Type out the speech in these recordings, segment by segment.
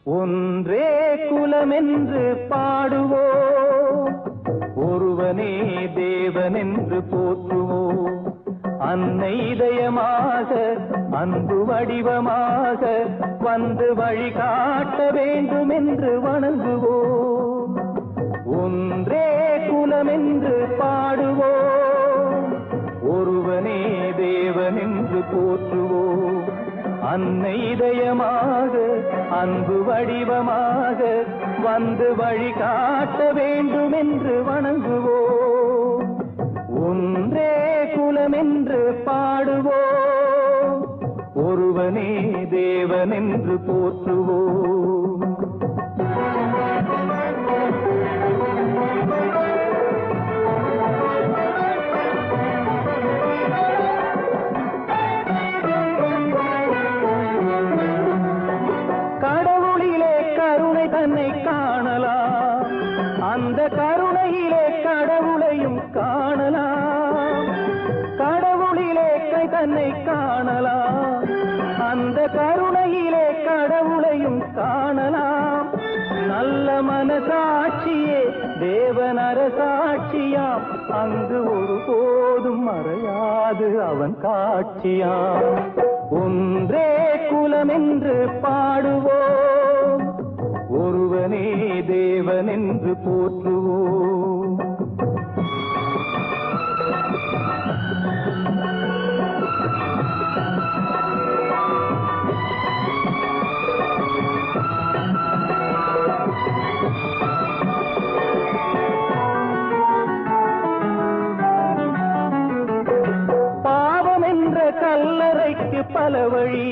ஒன்றே குலமென்று பாடுவோம், ஒருவனே தேவனென்று போற்றுவோம். அன்னை இதயமாக அன்பு வடிவமாக வந்து வழிகாட்ட வேண்டும் என்று வணங்குவோம். ஒன்றே குலமென்று பாடுவோம், ஒருவனே தேவனென்று போற்றுவோம். அன்னை இதயமாக அன்பு வடிவமாக வந்து வழிகாட்ட வேண்டும் என்று வணங்குவோம். ஒன்றே குலமென்று பாடுவோம், ஒருவனே தேவனென்று போற்றுவோம். கடவுளிலே கருணை தன்னை காணலாம், அந்த கருணையிலே கடவுளையும் காணலாம். கடவுளிலே தன்னை காணலாம், அந்த கருணையிலே கடவுளையும் காணலாம். நல்ல மனசாட்சியே தேவனர சாட்சியாம், அங்கு ஒருபோதும் மறையாது அவன் காட்சியாம். ஒன்றே குலமென்று பாடுவோம், ஒருவனே தேவனென்று போற்றுவோம். கல்லறைக்கு பல வழி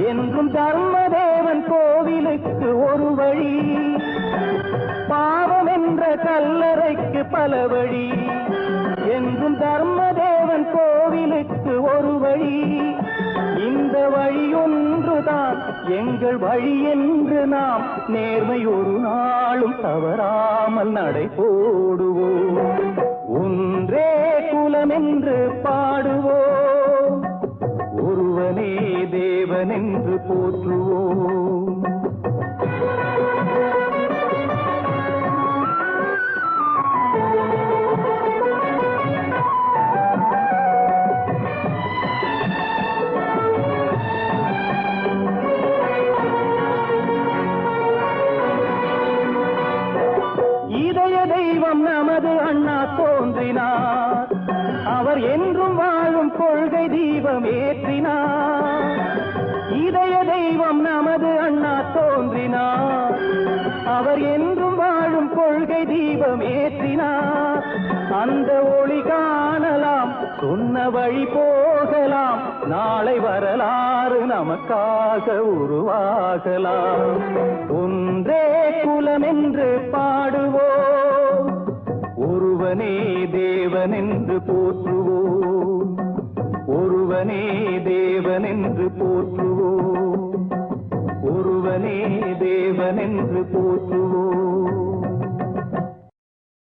என்றும் தர்மதேவன் கோவிலுக்கு ஒரு வழி. பாவம் என்ற கல்லறைக்கு பல வழி என்றும் தர்மதேவன் கோவிலுக்கு ஒரு வழி. இந்த வழி ஒன்றுதான் எங்கள் வழி என்று நாம் நேர்மை ஒரு நாளும் தவறாமல் நடை போடுவோம். ஒன்றே குலமென்று பாடுவோம், ஒருவனே தேவனென்று போற்றுவோம். இதய தெய்வம் நமது அண்ணா தோன்றினார், அவர் என்றும் வாழும் கொள்கை தீபம் ஏற்றினார். இதய தெய்வம் நமது அண்ணா தோன்றினார், அவர் என்றும் வாழும் கொள்கை தீபம் ஏற்றினார். அந்த ஒளி காணலாம், சொன்ன வழி போகலாம், நாளை வரலாறு நமக்காக உருவாகலாம். ஒன்றே குலமென்று பாடுவோம், ஒருவனே தேவனென்று போற்றுவோம். ஒருவனே தேவனென்று போற்றுவோம், ஒருவனே தேவனென்று போற்றுவோம்.